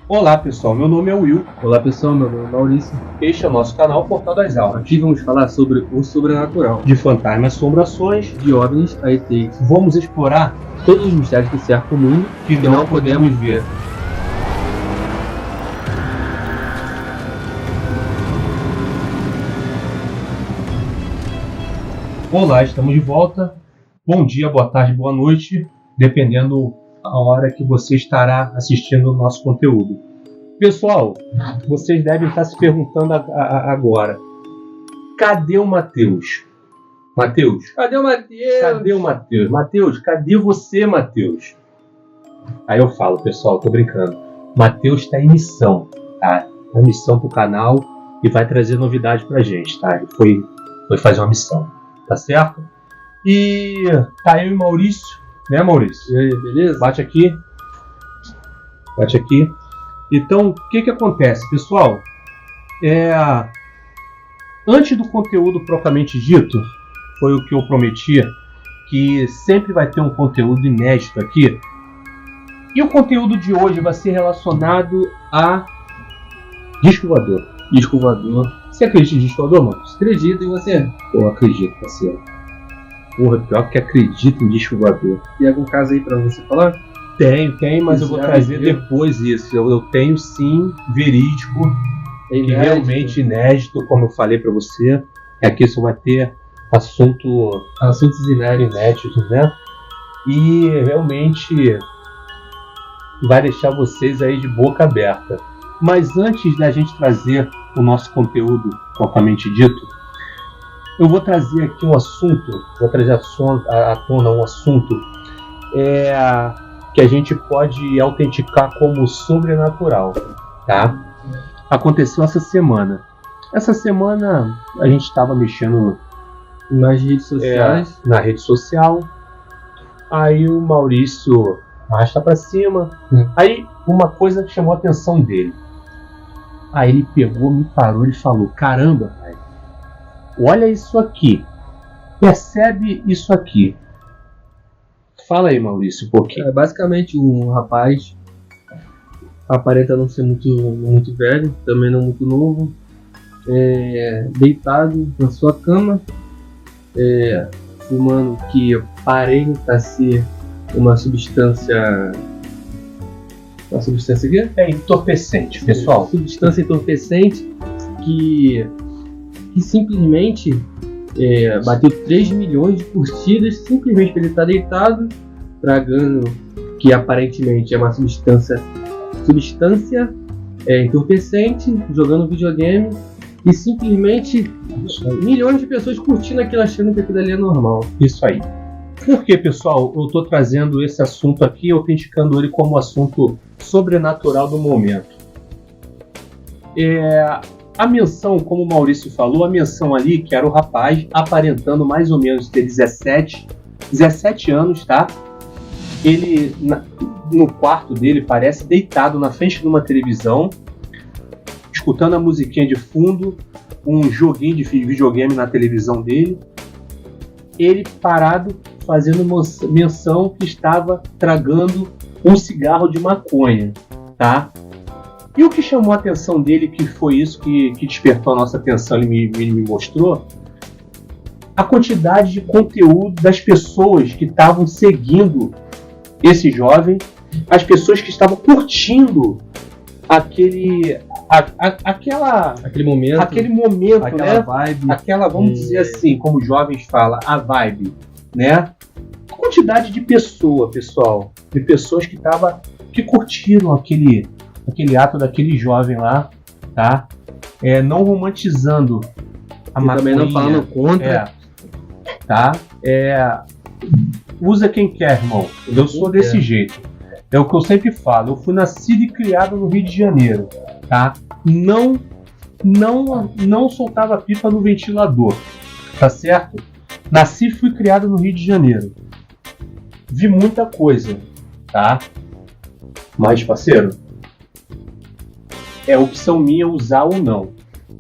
Olá pessoal, meu nome é Will. Olá pessoal, meu nome é Maurício. Este é o nosso canal Portal das Almas. Aqui vamos falar sobre o sobrenatural, De fantasmas, assombrações, de OVNIs a ETs, vamos explorar todos os mistérios que cercam o mundo que não podemos ver. Olá, estamos de volta. Bom dia, boa tarde, boa noite, dependendo a hora que você estará assistindo o nosso conteúdo. Pessoal, vocês devem estar se perguntando agora: cadê o Matheus? Matheus? Cadê o Matheus? Cadê o Matheus? Matheus, cadê você, Matheus? Aí eu falo, pessoal, tô brincando. Matheus está em missão, tá? Uma missão pro canal e vai trazer novidade pra gente, tá? Ele foi fazer uma missão, tá certo? E tá eu e Maurício, né, Maurício? E aí, beleza? Bate aqui. Bate aqui. Então, o que acontece, pessoal? Antes do conteúdo propriamente dito, foi o que eu prometi, que sempre vai ter um conteúdo inédito aqui. E o conteúdo de hoje vai ser relacionado a disco voador. Disco voador. Você acredita em disco voador, mano? Acredito em você. Eu acredito, parceiro. Porra, pior que acredito em disco voador. Tem algum caso aí pra você falar? Tem, mas eu vou trazer depois isso. Eu tenho sim, verídico, É que realmente inédito, como eu falei pra você. Aqui só vai ter assuntos inéditos, né? E realmente vai deixar vocês aí de boca aberta. Mas antes da gente trazer o nosso conteúdo propriamente dito, eu vou trazer aqui um assunto, vou trazer à tona um assunto que a gente pode autenticar como sobrenatural, tá? Aconteceu essa semana. Essa semana a gente estava mexendo nas redes sociais. Na rede social. Aí o Maurício arrasta pra cima. Aí uma coisa chamou a atenção dele. Aí ele pegou, me parou e falou: caramba, pai, olha isso aqui. Percebe isso aqui. Fala aí, Maurício, um pouquinho. É basicamente um rapaz, aparenta não ser muito velho, também não muito novo, deitado na sua cama, fumando o que aparenta ser uma substância. Uma substância aqui? É entorpecente, pessoal. Substância entorpecente que simplesmente bateu 3 milhões de curtidas simplesmente porque ele estar deitado, tragando que aparentemente é uma substância entorpecente, jogando videogame e simplesmente milhões de pessoas curtindo aquilo, achando que aquilo ali é normal. Isso aí. Por que, pessoal, eu estou trazendo esse assunto aqui, autenticando ele como assunto sobrenatural do momento? A menção, como o Maurício falou, a menção ali, que era o rapaz aparentando mais ou menos ter 17 anos, tá? Ele, no quarto dele, parece deitado na frente de uma televisão, escutando a musiquinha de fundo, um joguinho de videogame na televisão dele. Ele parado, fazendo menção que estava tragando um cigarro de maconha, tá? E o que chamou a atenção dele, que foi isso que despertou a nossa atenção, ele me mostrou, a quantidade de conteúdo das pessoas que estavam seguindo esse jovem, as pessoas que estavam curtindo aquele momento, aquela né? vibe, vamos dizer assim, como os jovens falam, a vibe, né? A quantidade de pessoas, pessoal, de pessoas que curtiram aquele ato daquele jovem lá, tá? Não romantizando a maconha, também não falando contra, tá? Usa quem quer, irmão. Eu sou desse jeito. É o que eu sempre falo. Eu fui nascido e criado no Rio de Janeiro, tá? Não soltava pipa no ventilador, tá certo? Nasci e fui criado no Rio de Janeiro. Vi muita coisa, tá? Mas, parceiro, é opção minha usar ou não.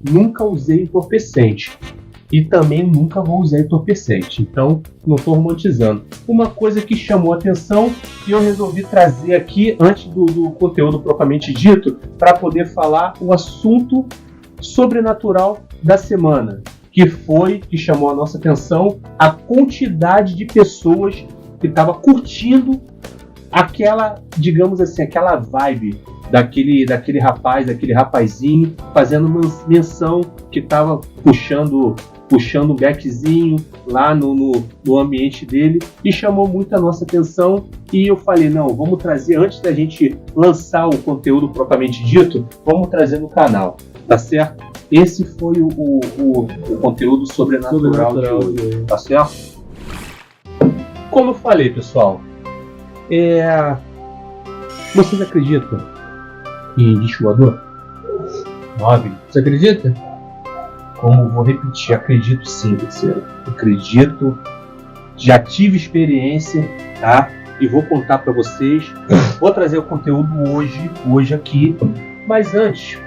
Nunca usei entorpecente. E também nunca vou usar entorpecente, então não estou romantizando. Uma coisa que chamou a atenção e eu resolvi trazer aqui, antes do conteúdo propriamente dito, para poder falar o assunto sobrenatural da semana, que chamou a nossa atenção a quantidade de pessoas que estava curtindo aquela, digamos assim, aquela vibe daquele rapaz, daquele rapazinho, fazendo uma menção que estava puxando um beckzinho lá no ambiente dele, e chamou muito a nossa atenção. E eu falei, não, vamos trazer, antes da gente lançar o conteúdo propriamente dito, vamos trazer no canal, tá certo? Esse foi o conteúdo sobrenatural de hoje, tá certo? Como eu falei, pessoal, vocês acreditam em bicho voador? Você acredita? Como vou repetir, acredito sim, terceiro. Acredito, já tive experiência, tá? E vou contar para vocês. Vou trazer o conteúdo hoje aqui. Mas antes,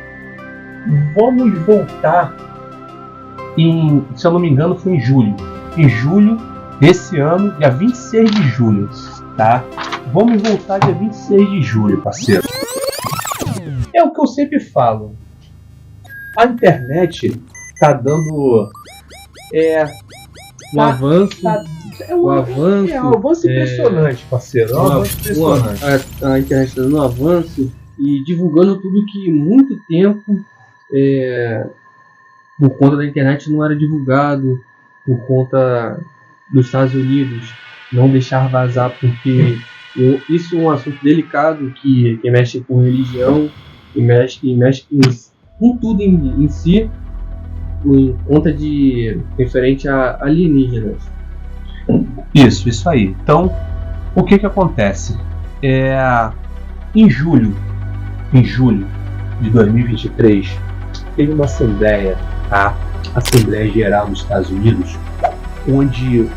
vamos voltar se eu não me engano, foi em julho. Em julho desse ano, dia 26 de julho, tá? Vamos voltar dia 26 de julho, parceiro. É o que eu sempre falo. A internet tá dando um avanço. Um avanço impressionante, parceiro. Um avanço impressionante. A internet está dando um avanço e divulgando tudo que muito tempo, por conta da internet, não era divulgado, por conta dos Estados Unidos não deixar vazar, porque isso é um assunto delicado que mexe com religião, que mexe com tudo em si, em conta de referente a alienígenas. Isso aí. Então, o que acontece? Em julho de 2023, teve uma assembleia, tá? Assembleia Geral nos Estados Unidos, onde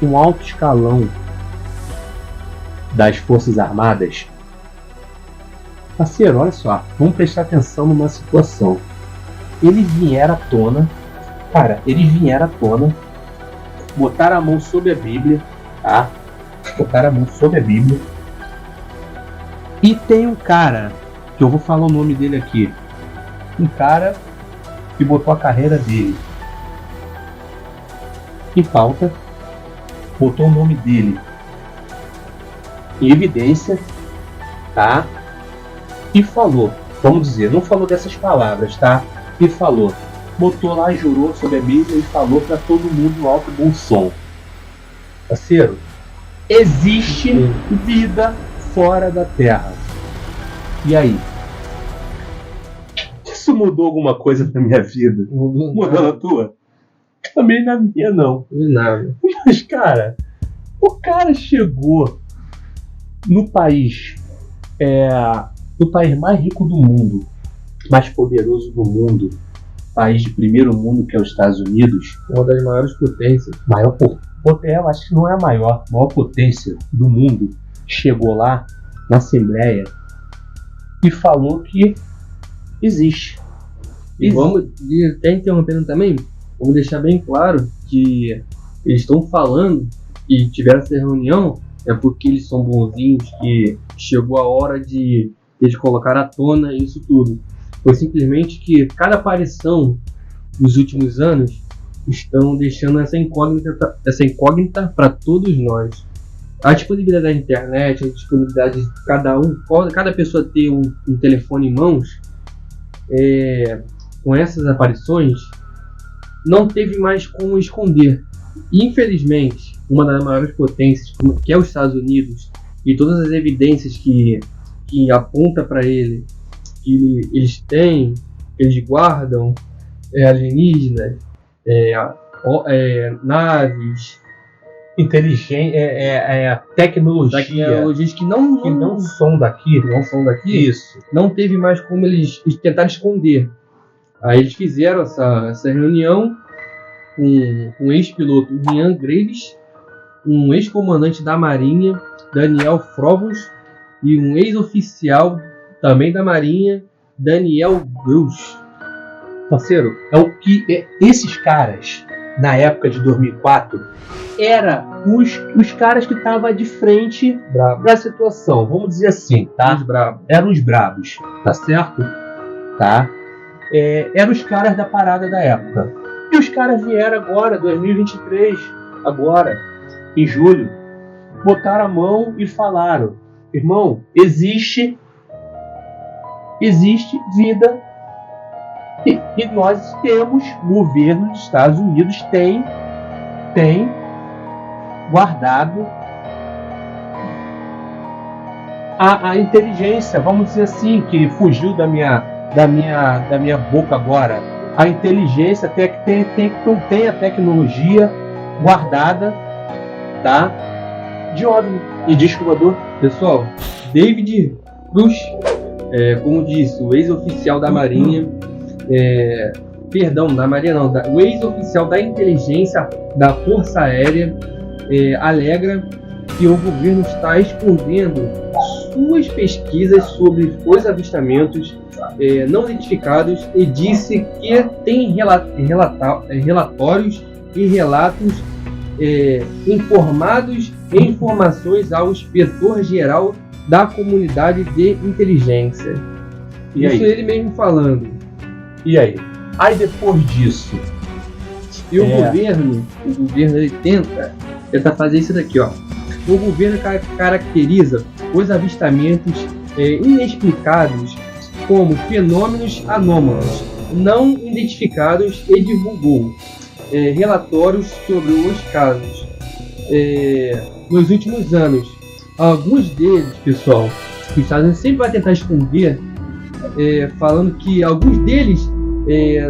um alto escalão das Forças Armadas, parceiro, olha só, vamos prestar atenção numa situação. Eles vieram à tona, botaram a mão sobre a Bíblia, tá? Botaram a mão sobre a Bíblia. E tem um cara, que eu vou falar o nome dele aqui, um cara que botou a carreira dele em pauta, botou o nome dele em evidência, tá? E falou, vamos dizer, não falou dessas palavras, tá? E falou, botou lá, jurou sobre a Bíblia e falou para todo mundo no alto bom som. Parceiro, existe vida fora da Terra. E aí? Isso mudou alguma coisa na minha vida? Mudou na tua? Também na minha não. Nada. Mas, cara, o cara chegou no país mais rico do mundo, mais poderoso do mundo, país de primeiro mundo, que é os Estados Unidos, uma das maiores potências. Eu acho que não é a maior potência do mundo, chegou lá na Assembleia e falou que existe. E vamos, até interrompendo também, vamos deixar bem claro que eles estão falando e tiveram essa reunião porque eles são bonzinhos, que chegou a hora de eles colocar à tona isso tudo. Foi simplesmente que cada aparição dos últimos anos estão deixando essa incógnita para todos nós. A disponibilidade da internet, a disponibilidade de cada pessoa ter um telefone em mãos, com essas aparições, não teve mais como esconder. Infelizmente, uma das maiores potências, que é os Estados Unidos, e todas as evidências que aponta para ele, que eles têm, eles guardam, alienígenas, naves, tecnologias que não são daqui, isso, não teve mais como eles tentarem esconder. Aí eles fizeram essa reunião com um ex-piloto, Ryan Graves, um ex-comandante da Marinha, Daniel Frobos, e um ex-oficial também da Marinha, Daniel Bruce. Parceiro, É o que esses caras, na época de 2004, eram os caras que estavam de frente brabo. da situação. Vamos dizer assim, tá? Os brabo. Eram os brabos, tá certo? Tá? Eram os caras da parada da época. E os caras vieram agora, 2023, agora, em julho, botaram a mão e falaram: irmão, existe vida e nós temos, o governo dos Estados Unidos tem guardado a inteligência, vamos dizer assim, que fugiu da minha boca agora. A inteligência tem a tecnologia guardada, tá? De OVNI e disco voador. Pessoal, David Cruz, como disse, o ex-oficial da Marinha, da Marinha não, o ex-oficial da inteligência da Força Aérea, alega que o governo está escondendo suas pesquisas sobre os avistamentos não identificados e disse que tem relatórios e relatos informados e informações ao inspetor-geral da comunidade de inteligência. E Isso aí? ele mesmo falando. E aí? Aí depois disso, E o governo ele tenta fazer isso daqui, ó. O governo caracteriza os avistamentos inexplicados como fenômenos anômalos, não identificados e divulgou relatórios sobre os casos. Nos últimos anos, alguns deles, pessoal, que os Estados Unidos sempre vai tentar esconder, falando que alguns deles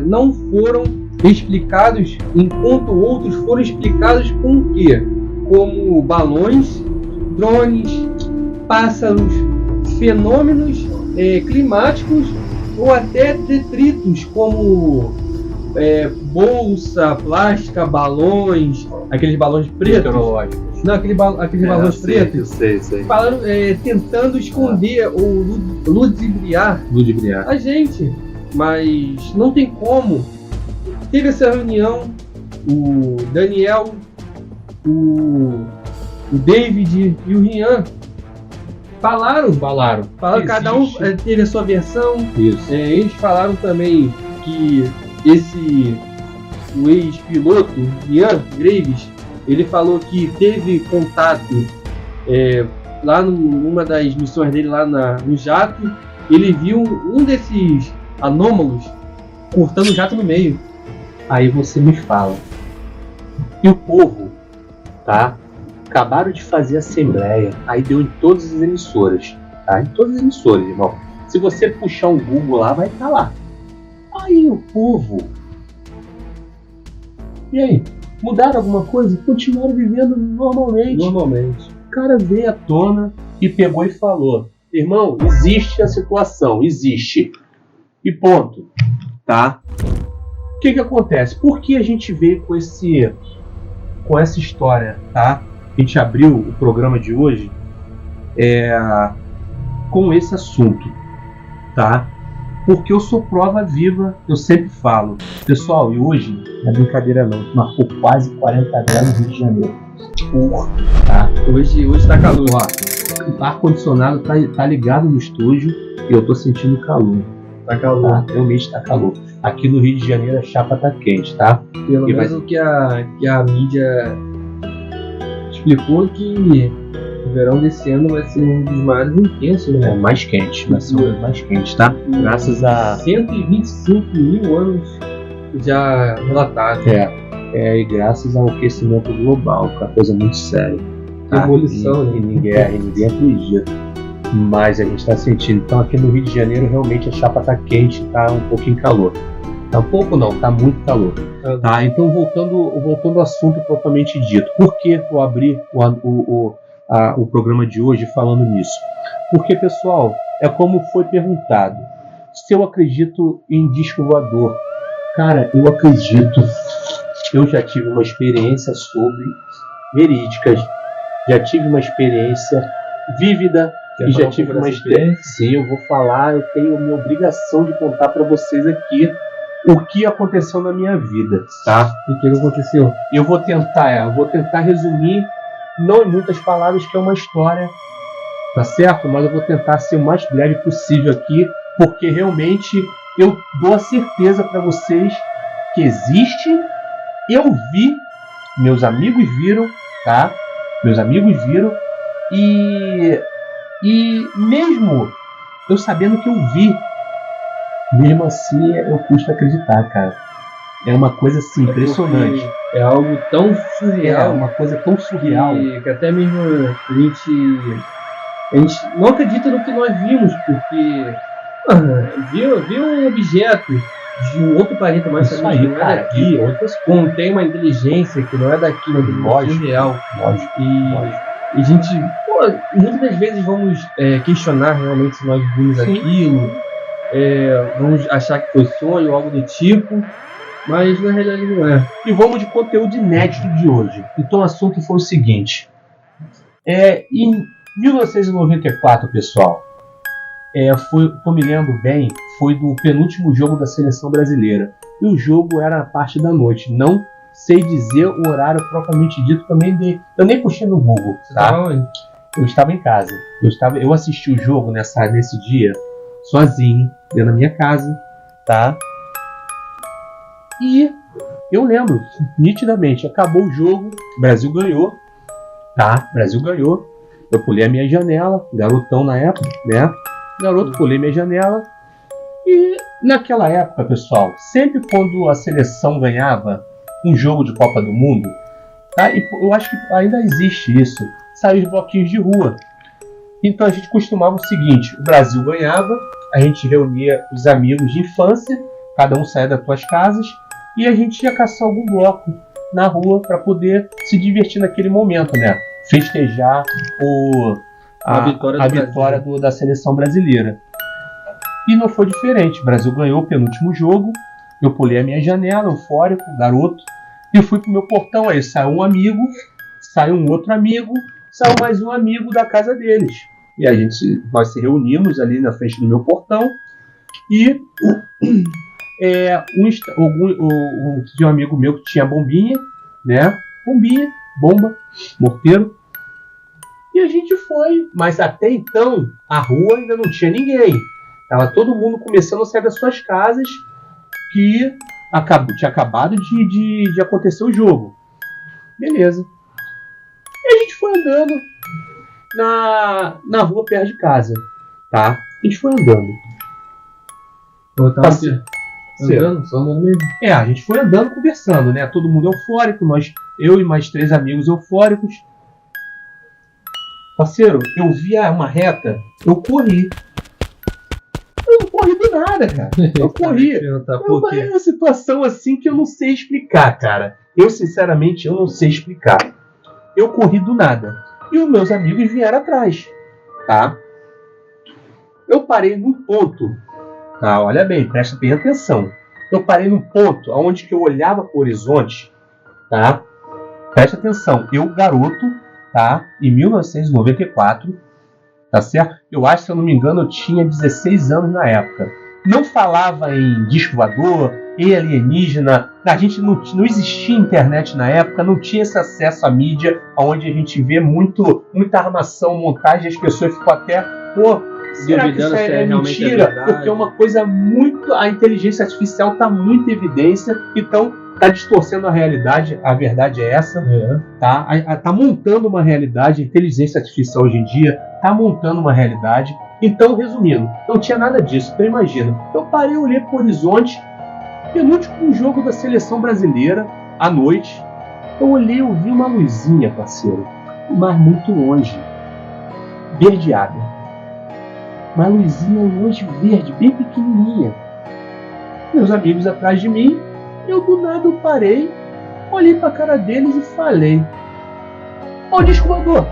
não foram explicados, enquanto outros foram explicados com o quê? Como balões, drones, pássaros, fenômenos climáticos ou até detritos como bolsa, plástica, balões, aqueles balões pretos. Não, aqueles balões pretos. Sei. Falando, tentando esconder ou ludibriar a gente. Mas não tem como. Teve essa reunião, o Daniel, o David e o Rian falaram, cada um teve a sua versão. Isso. Eles falaram também que o ex-piloto, Rian Graves, ele falou que teve contato lá numa das missões dele lá no jato, ele viu um desses anômalos cortando o jato no meio. Aí você me fala. E o povo, tá? Acabaram de fazer assembleia. Aí deu em todas as emissoras, tá? Em todas as emissoras, irmão. Se você puxar um Google lá, vai estar lá. Aí o povo. E aí? Mudaram alguma coisa? Continuaram vivendo normalmente. O cara veio à tona e pegou e falou: irmão, existe a situação, existe. E ponto. Tá? O que acontece? Por que a gente veio com essa história, tá? A gente abriu o programa de hoje com esse assunto, tá? Porque eu sou prova viva, eu sempre falo. Pessoal, e hoje, não é brincadeira não, marcou quase 40 graus no Rio de Janeiro. Tá? Hoje tá calor. Ó, o ar-condicionado tá ligado no estúdio e eu tô sentindo calor. Tá calor. Tá? Realmente tá calor. Aqui no Rio de Janeiro a chapa tá quente, tá? Pelo menos o que a mídia explicou, que o verão desse ano vai ser um dos mais intensos, né? Mais quente, vai ser um dos mais quentes, tá? Graças a 125 mil anos já relatados. E graças ao aquecimento global, que é uma coisa muito séria. Tá? Evolução, e ninguém acredita. Mas a gente está sentindo. Então aqui no Rio de Janeiro realmente a chapa tá quente, tá um pouquinho calor. Tá um pouco não, tá muito calor. Tá? Então voltando ao assunto propriamente dito. Por que eu abri o programa de hoje falando nisso? Porque, pessoal, é como foi perguntado. Se eu acredito em disco voador. Cara, eu acredito. Eu já tive uma experiência verídica. Já tive uma experiência vívida. E já tive uma experiência. Sim, eu vou falar. Eu tenho a minha obrigação de contar para vocês aqui. o que aconteceu na minha vida, tá? E o que aconteceu? Eu vou tentar resumir, não em muitas palavras, que é uma história, tá certo? Mas eu vou tentar ser o mais breve possível aqui, porque realmente eu dou a certeza para vocês que existe. Eu vi, meus amigos viram, tá? Meus amigos viram, e mesmo eu sabendo que eu vi, mesmo assim eu custo acreditar, cara. É uma coisa assim, impressionante. É algo tão É surreal, uma coisa tão surreal. que até mesmo a gente não acredita no que nós vimos, porque viu um objeto de um outro planeta, mas Isso também aí, não é cara. daqui, E outras contém uma inteligência que não é daqui, uma inteligência Lógico. surreal. Lógico. E a gente, muitas das vezes vamos questionar realmente se nós vimos Sim. aquilo, vamos achar que foi sonho ou algo do tipo, mas na realidade não é. E vamos de conteúdo inédito de hoje. Então o assunto foi o seguinte. Em 1994, pessoal, eu me lembro bem, foi do penúltimo jogo da seleção brasileira. E o jogo era a parte da noite. Não sei dizer o horário propriamente dito, eu nem puxei no Google, tá? Eu estava em casa. Eu assisti o jogo nesse dia, sozinho, dentro da minha casa, tá? E eu lembro, nitidamente, acabou o jogo, o Brasil ganhou, tá? O Brasil ganhou. Eu pulei a minha janela, garotão na época, né? Garoto, pulei minha janela. E naquela época, pessoal, sempre quando a seleção ganhava um jogo de Copa do Mundo, tá? E eu acho que ainda existe isso, saíam os bloquinhos de rua. Então a gente costumava o seguinte: o Brasil ganhava, a gente reunia os amigos de infância, cada um saía das suas casas, e a gente ia caçar algum bloco na rua para poder se divertir naquele momento, né? Festejar a vitória da seleção brasileira. E não foi diferente. O Brasil ganhou o penúltimo jogo. Eu pulei a minha janela, eufórico, garoto, e fui pro meu portão. Aí saiu um amigo, saiu um outro amigo, saiu mais um amigo da casa deles. E nós se reunimos ali na frente do meu portão. E tinha um amigo meu que tinha bombinha, né? Bombinha, bomba, morteiro. E a gente foi, mas até então a rua ainda não tinha ninguém. Tava todo mundo começando a sair das suas casas, que tinha acabado de acontecer o jogo. Beleza. E a gente foi andando na rua perto de casa, tá? A gente foi andando. Só andando mesmo? A gente foi andando, conversando, né? Todo mundo eufórico, eu e mais 3 amigos eufóricos. Parceiro, eu vi uma reta, eu corri. Eu não corri do nada, cara. Eu corri. É uma situação assim que eu não sei explicar, cara. Eu, sinceramente, eu não sei explicar. Eu corri do nada. E os meus amigos vieram atrás, tá? Eu parei num ponto, tá? Olha bem, presta bem atenção. Eu parei num ponto onde que eu olhava para o horizonte, tá? Presta atenção. Eu, garoto, tá? Em 1994, tá certo? Eu acho, se eu não me engano, eu tinha 16 anos na época. Não falava em disco voador, em alienígena. A gente não existia internet na época, não tinha esse acesso à mídia, onde a gente vê muita armação, montagem, as pessoas ficam até, será que isso é mentira? Porque é uma coisa muito... A inteligência artificial está muito em evidência, então está distorcendo a realidade. A verdade é essa, tá? Tá montando uma realidade. A inteligência artificial hoje em dia tá montando uma realidade. Então, resumindo, não tinha nada disso. Então imagina, eu parei, olhei pro horizonte, penúltimo jogo da seleção brasileira, à noite. Eu olhei, eu vi uma luzinha, parceiro, mas muito longe, verdeada. Uma luzinha longe, verde, bem pequenininha. Meus amigos atrás de mim. Eu do nada parei, olhei pra cara deles e falei: ó, o disco voador.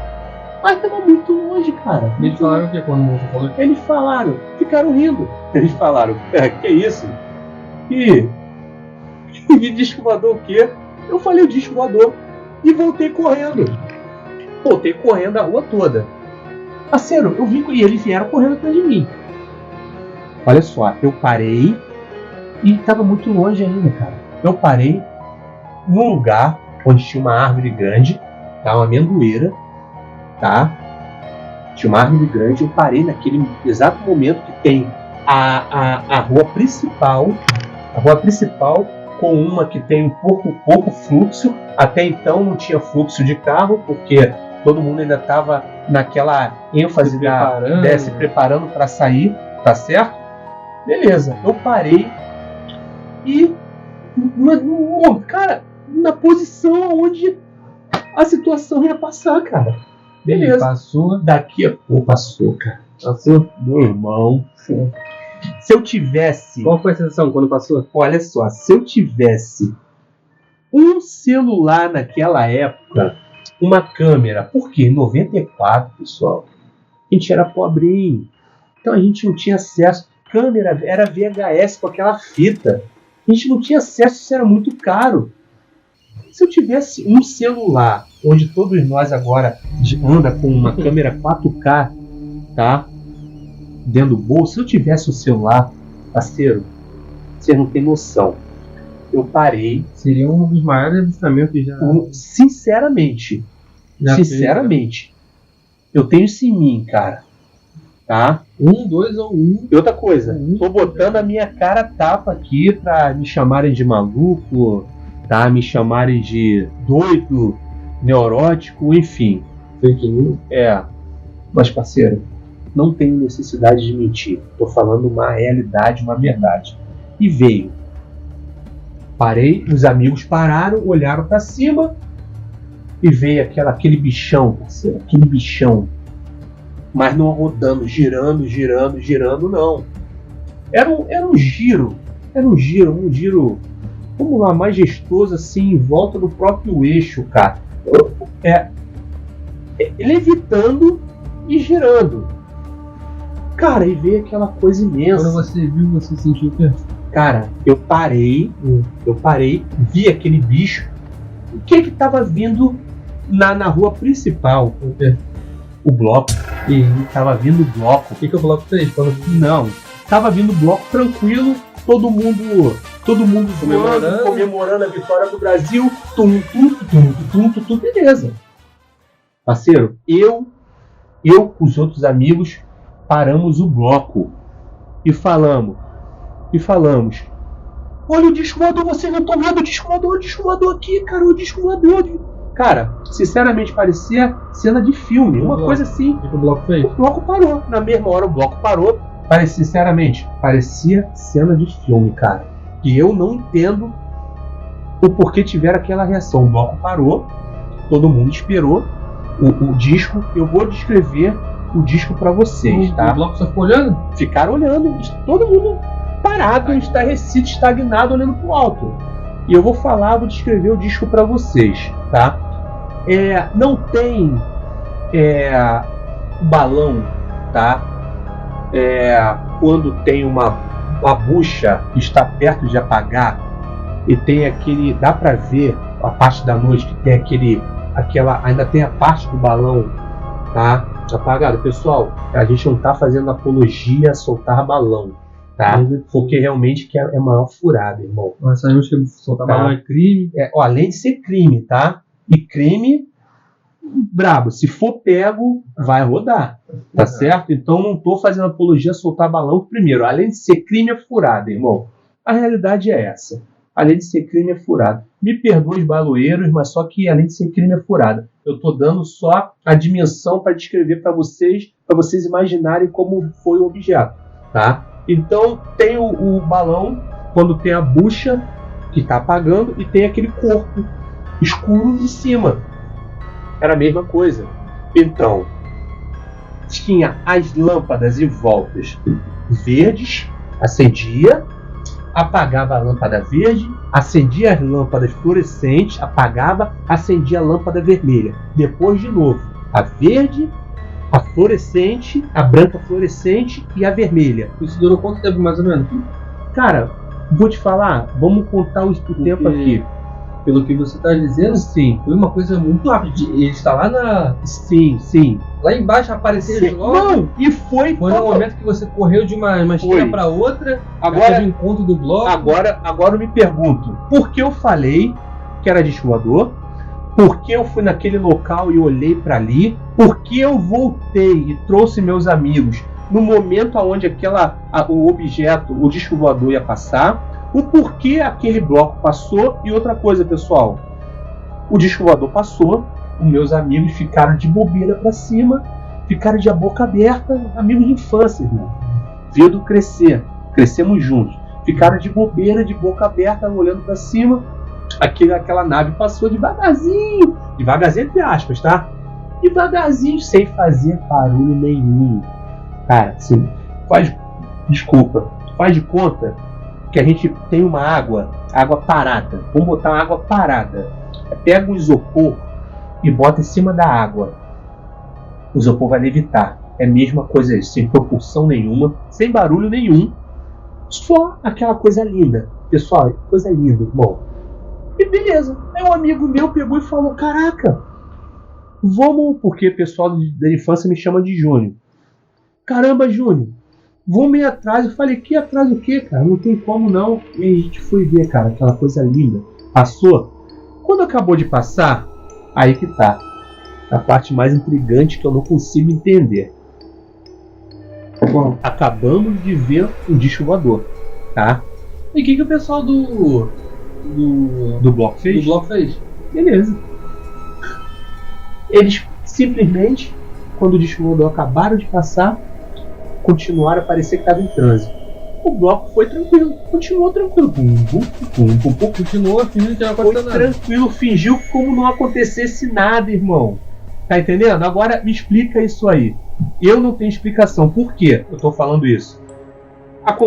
Mas tava muito longe, cara. Eles falaram o que quando você falou? Eles falaram, ficaram rindo. Eles falaram: que isso? E disco voador o quê? Eu falei o disco voador e voltei correndo. Voltei correndo a rua toda. Parceiro, eu vim e eles vieram correndo atrás de mim. Olha só, eu parei, E estava muito longe ainda, cara. Eu parei num lugar onde tinha uma árvore grande, tá? Uma amendoeira, tá? Tinha uma árvore grande. Eu parei naquele exato momento que tem a rua principal com uma que tem pouco fluxo. Até então não tinha fluxo de carro, porque todo mundo ainda estava naquela ênfase se preparando para sair, tá certo? Beleza, eu parei e, cara, na posição onde a situação ia passar, cara. Beleza. Passou. Daqui a pouco passou, cara. Passou, meu irmão. Se eu tivesse... Qual foi a sensação quando passou? Olha só, se eu tivesse um celular naquela época, uma câmera, porque em 94, pessoal, a gente era pobrinho, então a gente não tinha acesso. Câmera era VHS com aquela fita, a gente não tinha acesso, isso era muito caro. Se eu tivesse um celular, onde todos nós agora anda com uma câmera 4K, tá? Dentro do bolso, se eu tivesse um celular, parceiro, você não tem noção. Eu parei. Seria um dos maiores avistamentos já. Sinceramente, eu tenho isso em mim, cara. Tá? 1, 2 ou 1. E outra coisa, tô botando a minha cara a tapa aqui pra me chamarem de maluco, tá? Me chamarem de doido, neurótico, enfim. Fake news. Mas, parceiro, não tenho necessidade de mentir. Tô falando uma realidade, uma verdade. E veio. Parei, os amigos pararam, olharam pra cima e veio aquele bichão, parceiro, aquele bichão. Mas não rodando, girando, não. Era um giro, vamos lá, majestoso assim, em volta do próprio eixo, cara. Levitando e girando. Cara, e veio aquela coisa imensa. Quando você viu, você sentiu o quê? Cara, eu parei, vi aquele bicho. O que tava vindo na rua principal? O quê? O bloco. E tava vindo o bloco. O que o bloco fez? Não, tava vindo o bloco tranquilo, todo mundo comemorando a vitória do Brasil. Tum, beleza. Parceiro, eu com os outros amigos paramos o bloco e falamos, olha o disco voador, vocês não estão vendo o disco voador aqui, cara, o disco voador. Cara, sinceramente parecia cena de filme, uma coisa assim. O que o bloco fez? O bloco parou, na mesma hora o bloco parou. Sinceramente, parecia cena de filme, cara. E eu não entendo o porquê tiveram aquela reação. O bloco parou, todo mundo esperou o disco. Eu vou descrever o disco pra vocês, tá? O bloco só ficou olhando? Ficaram olhando, todo mundo parado, estarrecido, estagnado, olhando pro alto. E eu vou descrever o disco pra vocês, tá? Não tem balão, tá? Quando tem uma bucha que está perto de apagar e tem aquele, dá pra ver a parte da noite que tem ainda tem a parte do balão, tá? Apagado. Pessoal, a gente não tá fazendo apologia a soltar balão, tá? Porque realmente que é maior furada, irmão. Nós sabemos que soltar balão é crime. Além de ser crime, tá? E crime brabo. Se for pego, vai rodar. Tá certo? Então não tô fazendo apologia a soltar balão primeiro. Além de ser crime, é furada, irmão. A realidade é essa. Além de ser crime, é furada. Me perdoe os baloeiros, mas só que além de ser crime, é furada. Eu tô dando só a dimensão para descrever para vocês imaginarem como foi o objeto, tá? Então tem o balão, quando tem a bucha que tá apagando e tem aquele corpo escuro em cima. Era a mesma coisa. Então, tinha as lâmpadas em voltas verdes, acendia, apagava a lâmpada verde, acendia as lâmpadas fluorescentes, apagava, acendia a lâmpada vermelha. Depois de novo, a verde, a fluorescente, a branca fluorescente e a vermelha. Isso durou quanto tempo mais ou menos? Cara, vou te falar, vamos contar o tempo aqui. pelo que você está dizendo, Sim. foi uma coisa muito rápida. Ele está lá Sim. lá embaixo, apareceu Sim. logo. Não, e foi no momento que você correu de uma esquina para outra, agora o encontro do bloco. Agora eu me pergunto, por que eu falei que era disco voador? Por que eu fui naquele local e olhei para ali? Por que eu voltei e trouxe meus amigos no momento onde o objeto, o disco voador ia passar? O porquê aquele bloco passou? E outra coisa, pessoal, o disco voador passou, os meus amigos ficaram de bobeira para cima, ficaram de boca aberta, amigos de infância, irmão. Vendo crescer, crescemos juntos. Ficaram de bobeira, de boca aberta, olhando para cima. Aquela nave passou devagarzinho entre aspas, tá? Devagarzinho, sem fazer barulho nenhum. Cara, assim, faz de conta que a gente tem uma água parada. Vamos botar uma água parada. Pega um isopor e bota em cima da água. O isopor vai levitar. É a mesma coisa isso, sem propulsão nenhuma, sem barulho nenhum. Só aquela coisa linda. Pessoal, coisa linda, irmão. E beleza. Aí um amigo meu pegou e falou, caraca, vamos, porque o pessoal da infância me chama de Júnior. Caramba, Júnior, vamos ir atrás. Eu falei, que atrás o quê, cara? Não tem como não. E aí a gente foi ver, cara, aquela coisa linda. Passou. Quando acabou de passar, aí que tá a parte mais intrigante que eu não consigo entender. Bom, acabamos de ver um disco voador, tá? E o que o pessoal do bloco fez? Do bloco fez. Beleza. Eles simplesmente, quando o disco voador acabaram de passar, continuaram a parecer que estava em trânsito. O bloco foi tranquilo, continuou tranquilo. Continuou fingindo que não aconteceu nada. Tranquilo, fingiu como não acontecesse nada, irmão. Tá entendendo? Agora me explica isso aí. Eu não tenho explicação. Por quê eu tô falando isso?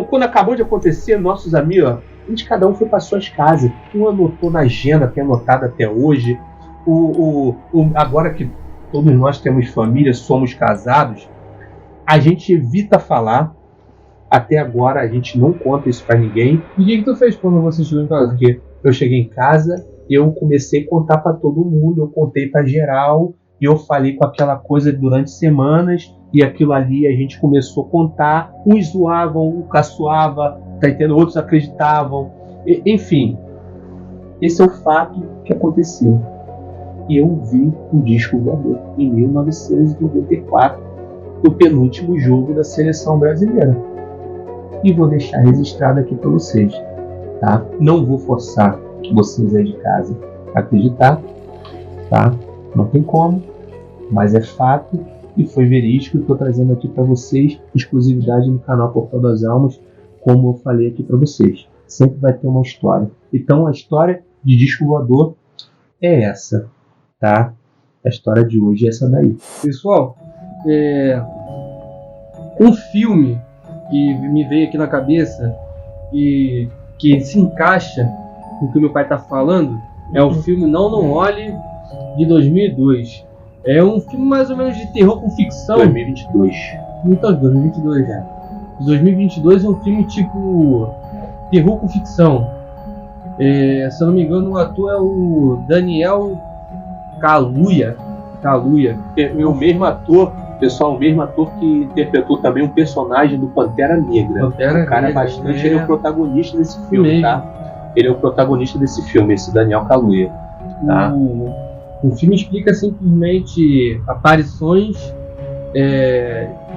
Quando acabou de acontecer, nossos amigos, cada um foi para suas casas. Um anotou na agenda, tem anotado até hoje. Agora que todos nós temos família, somos casados, a gente evita falar. Até agora a gente não conta isso para ninguém. E o que tu fez quando você chegou em casa? Porque eu cheguei em casa, eu comecei a contar para todo mundo, eu contei para geral, e eu falei com aquela coisa durante semanas, e aquilo ali a gente começou a contar. Uns zoavam, um caçoava, tá entendendo? Outros acreditavam. Enfim, esse é o fato que aconteceu. E eu vi um disco voador em 1994, no penúltimo jogo da seleção brasileira. E vou deixar registrado aqui para vocês, tá? Não vou forçar vocês aí de casa a acreditar, tá? Não tem como, mas é fato e foi verídico. Estou trazendo aqui para vocês, exclusividade no canal Portal das Almas, como eu falei aqui para vocês. Sempre vai ter uma história. Então a história de disco voador é essa, tá? A história de hoje é essa daí. Pessoal, um filme que me veio aqui na cabeça e que se encaixa com o que meu pai está falando é o filme Não Olhe, de 2002. É um filme mais ou menos de terror com ficção. 2022. Então, 2022 já. 2022 é um filme tipo terror com ficção. Se eu não me engano, o ator é o Daniel Kaluuya. O mesmo ator, pessoal, o mesmo ator que interpretou também um personagem do Pantera Negra. O cara bastante, ele é o protagonista desse filme, tá? Ele é o protagonista desse filme, esse Daniel Kaluuya. Tá? O filme explica simplesmente aparições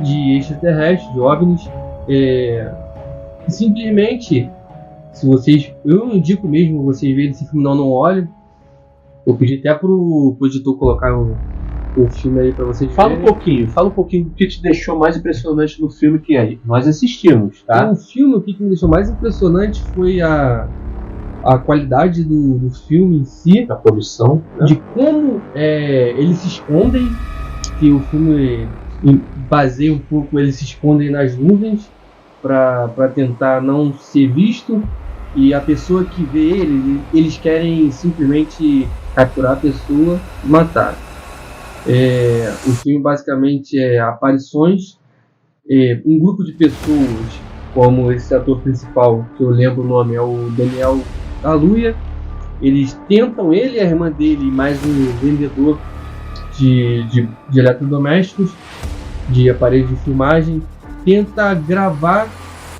de extraterrestres, de OVNIs. Simplesmente, se vocês, eu indico mesmo vocês verem esse filme Não Olhe. Eu pedi até pro editor colocar o filme aí pra vocês verem. Fala um pouquinho do que te deixou mais impressionante no filme que nós assistimos, tá? O filme, o que me deixou mais impressionante foi a qualidade do filme em si, da produção, né? De como eles se escondem, que o filme baseia um pouco, eles se escondem nas nuvens para tentar não ser visto, e a pessoa que vê eles querem simplesmente capturar a pessoa e matar. O filme basicamente é aparições, um grupo de pessoas, como esse ator principal, que eu lembro o nome, é o Daniel Kaluuya. Eles tentam, ele e a irmã dele, mais um vendedor de eletrodomésticos, de aparelhos de filmagem, tenta gravar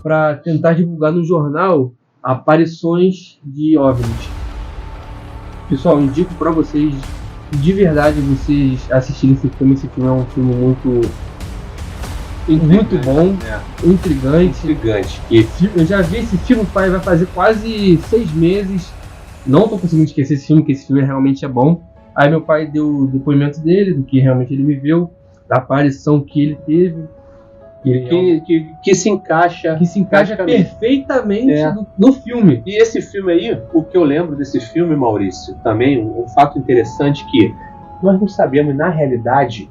para tentar divulgar no jornal aparições de OVNIs. Pessoal, indico para vocês, de verdade, vocês assistirem esse filme. Esse filme é um filme muito bom, intrigante. Eu já vi esse filme, vai fazer quase 6 meses. Não tô conseguindo esquecer esse filme, porque esse filme realmente é bom. Aí meu pai deu o depoimento dele, do que realmente ele viveu, da aparição que ele teve. Que se encaixa perfeitamente no filme. E esse filme aí, o que eu lembro desse filme, Maurício, também, um fato interessante que nós não sabemos, na realidade,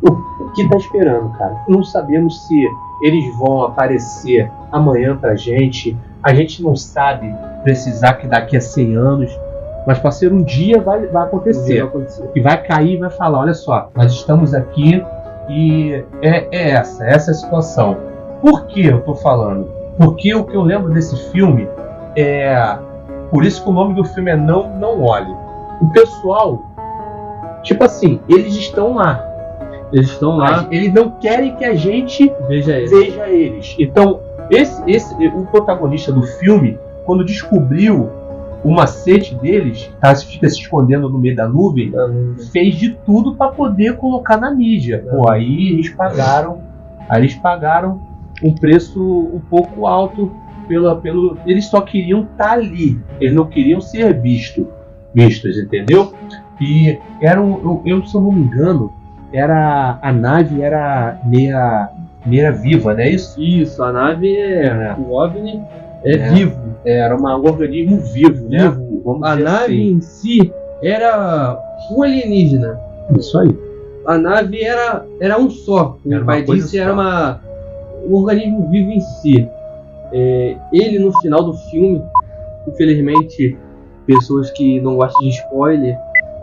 o que tá esperando, cara. Não sabemos se eles vão aparecer amanhã pra gente. A gente não sabe precisar que daqui a 100 anos, mas para ser um dia vai acontecer. E vai cair e vai falar, olha só, nós estamos aqui e essa é a situação. Por que eu tô falando? Porque o que eu lembro desse filme por isso que o nome do filme é Não Olhe. O pessoal, tipo assim, eles estão lá. Eles não querem que a gente veja eles. Então, o protagonista do filme, quando descobriu o macete deles, fica se escondendo no meio da nuvem, fez de tudo para poder colocar na mídia. Pô, aí eles pagaram um preço um pouco alto pelo. Eles só queriam estar ali, eles não queriam ser vistos, entendeu? E eu se eu não me engano, a nave era meia viva, né? Isso, a nave o OVNI vivo. Era um organismo vivo, né? A nave assim em si era um alienígena. Isso aí. A nave era um só. Como o pai disse, era um organismo vivo em si. Ele, no final do filme, infelizmente, pessoas que não gostam de spoiler,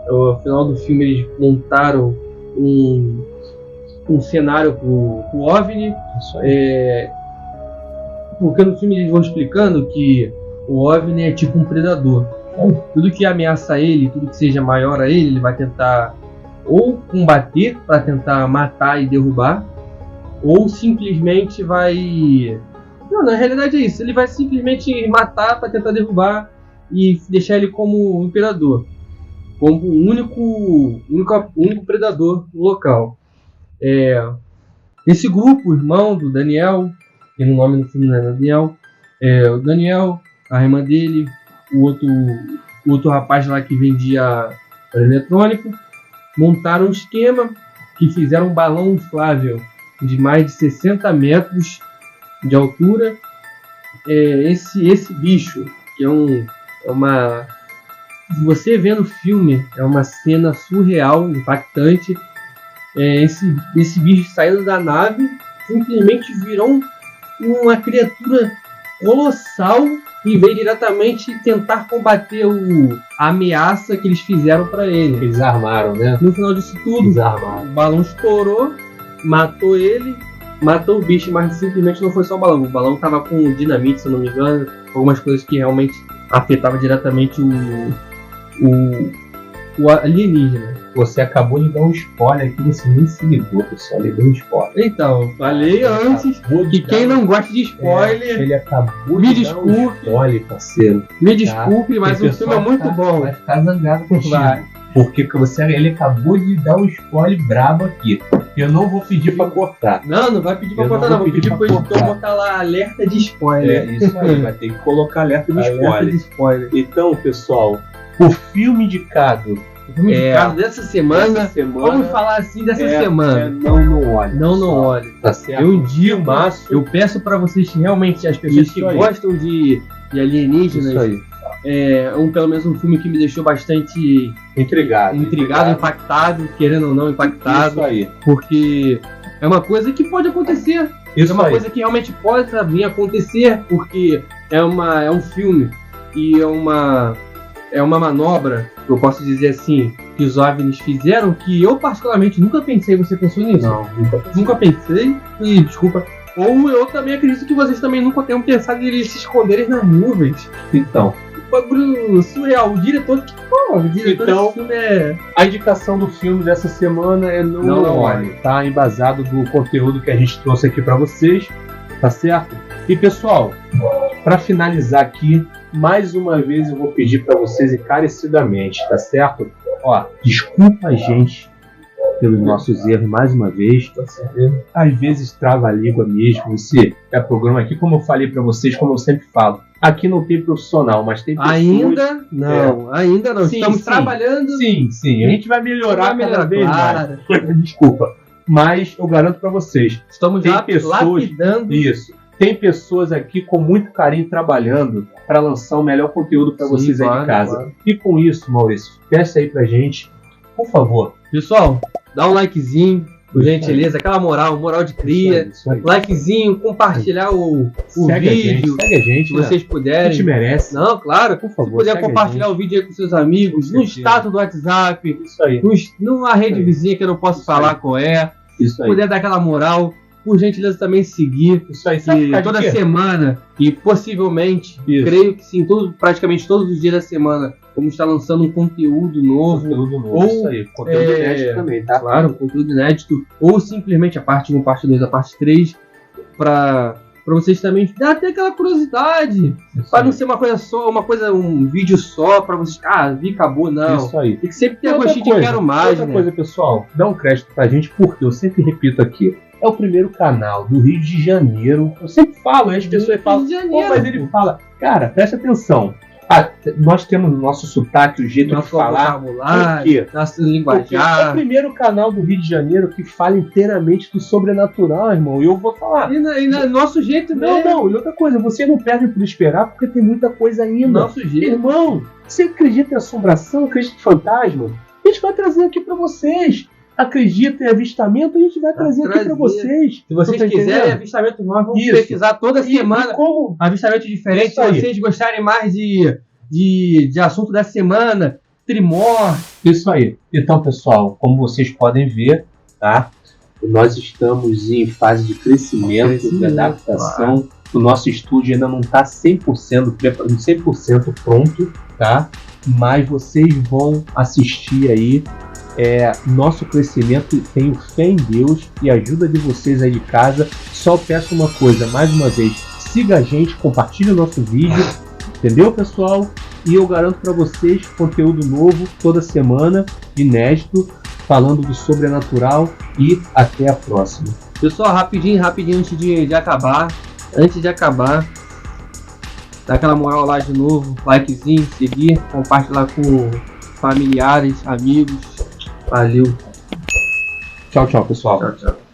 no final do filme eles montaram um cenário pro OVNI. Isso aí. Porque no filme eles vão explicando que o OVNI é tipo um predador. Tudo que ameaça ele, tudo que seja maior a ele vai tentar ou combater para tentar matar e derrubar, ou simplesmente vai... Não, na realidade é isso. Ele vai simplesmente matar para tentar derrubar e deixar ele como imperador, como o único predador no local. Esse grupo, o irmão do Daniel, que no nome do filme não é Daniel, o Daniel, a irmã dele, o outro rapaz lá que vendia eletrônico, montaram um esquema que fizeram um balão inflável de mais de 60 metros de altura. Esse bicho, que é uma... Se você vê no filme, é uma cena surreal, impactante. Esse bicho saindo da nave simplesmente virou uma criatura colossal e veio diretamente tentar combater a ameaça que eles fizeram para ele. Eles armaram, né? No final disso tudo, o balão estourou, matou ele, matou o bicho, mas simplesmente não foi só o balão. O balão tava com dinamite, se eu não me engano, algumas coisas que realmente afetavam diretamente o alienígena. Você acabou de dar um spoiler aqui, você nem se ligou, pessoal. Ele deu um spoiler. Então, falei antes que quem não gosta de spoiler... Ele acabou de dar um spoiler, parceiro. Me desculpe, mas o filme é muito bom. Vai ficar zangado contigo. Porque ele acabou de dar um spoiler brabo aqui. Eu não vou pedir pra cortar. Não vai pedir pra cortar, não. Vou pedir pro editor botar lá alerta de spoiler. Isso aí, vai ter que colocar alerta de spoiler. Então, pessoal, o filme indicado... dessa semana, vamos falar assim dessa semana. Não olhe. Não olhe. Tá certo. Eu digo, eu peço pra vocês que realmente, as pessoas que gostam de alienígenas, pelo menos um filme que me deixou bastante intrigado, impactado, querendo ou não, impactado. Isso aí. Porque é uma coisa que pode acontecer. Isso é uma aí. coisa que realmente pode vir a acontecer, porque é um filme e é uma manobra, eu posso dizer assim, que os OVNIs fizeram, que eu particularmente nunca pensei. Você pensou nisso? Não, nunca pensei. E desculpa. Ou eu também acredito que vocês também nunca tenham pensado em eles se esconderem nas nuvens. Então, bagulho surreal. O diretor Então, desse filme é... A indicação do filme dessa semana é Não Olhe, tá? Embasado do conteúdo que a gente trouxe aqui pra vocês, tá certo? E pessoal, pra finalizar aqui, mais uma vez eu vou pedir pra vocês encarecidamente, tá certo? Ó, desculpa a gente pelos nossos erros mais uma vez. Às vezes trava a língua mesmo. Esse é programa aqui, como eu falei pra vocês, como eu sempre falo. Aqui não tem profissional, mas tem pessoas... Ainda não. Sim, Estamos sim. trabalhando. Sim. A gente vai melhorar cada vez claro. mais. Desculpa. Mas eu garanto pra vocês. Estamos Tem lapidando. Isso. Tem pessoas aqui com muito carinho trabalhando para lançar o melhor conteúdo para vocês aí de casa. Claro. E com isso, Maurício, peça aí pra gente, por favor. Pessoal, dá um likezinho, por gentileza, aquela moral de cria. Isso aí. Likezinho, compartilhar o Segue vídeo, segue a gente, se né? vocês A puderem. gente merece. Não, claro, Por se favor, puder segue a compartilhar gente. o vídeo aí com seus amigos, Com no certeza. status do WhatsApp, Isso aí. numa rede Isso aí. vizinha que eu não posso Isso falar aí. qual é. Isso Se aí. puder dar aquela moral, por gentileza também seguir. Isso aí. Sabe Que ficar de toda quê? semana, e possivelmente, Isso. creio que sim, praticamente todos os dias da semana, vamos estar lançando um conteúdo novo. Conteúdo novo. Ou, Isso aí. Conteúdo inédito também, tá? Claro, um conteúdo inédito, ou simplesmente a parte 1, parte 2, a parte 3, para vocês também dar até aquela curiosidade. Isso Para aí. não ser uma coisa só, um vídeo só, para vocês, vi, acabou, não. Isso aí. Tem que sempre ter a Outra gostinho de coisa, quero mais, Outra né? coisa, pessoal, dá um crédito pra gente, porque eu sempre repito aqui, é o primeiro canal do Rio de Janeiro. Eu sempre falo, aí as pessoas falam, Rio de pô, Janeiro, mas ele fala, cara, presta atenção. Nós temos o nosso sotaque, o jeito de Nosso falar. vocabulário, Por quê? nosso Porque é o linguajar. primeiro canal do Rio de Janeiro que fala inteiramente do sobrenatural, irmão. E eu vou falar. Nosso jeito mesmo. Não, e outra coisa, você não perde por esperar, porque tem muita coisa ainda. Nosso jeito. Irmão, você acredita em assombração, acredita em fantasma? A gente vai trazer aqui pra vocês. Acredita em avistamento, a gente vai trazer aqui pra vocês. Se vocês Tá quiserem entendendo? avistamento novo, vamos Isso. pesquisar toda E semana. como? Avistamento diferente. Isso aí. Se vocês gostarem mais de assunto da semana, Trimor. Isso aí. Então, pessoal, como vocês podem ver, tá? Nós estamos em fase de crescimento, de adaptação. O nosso estúdio ainda não está 100% pronto, tá? Mas vocês vão assistir aí nosso crescimento. Tenho fé em Deus e a ajuda de vocês aí de casa. Só peço uma coisa, mais uma vez, siga a gente, compartilhe o nosso vídeo, entendeu, pessoal? E eu garanto para vocês conteúdo novo toda semana, inédito, falando do sobrenatural. E até a próxima. Pessoal, rapidinho, antes de acabar. Dá aquela moral lá de novo, likezinho, seguir, compartilhar com familiares, amigos. Valeu. Tchau, pessoal. Tchau.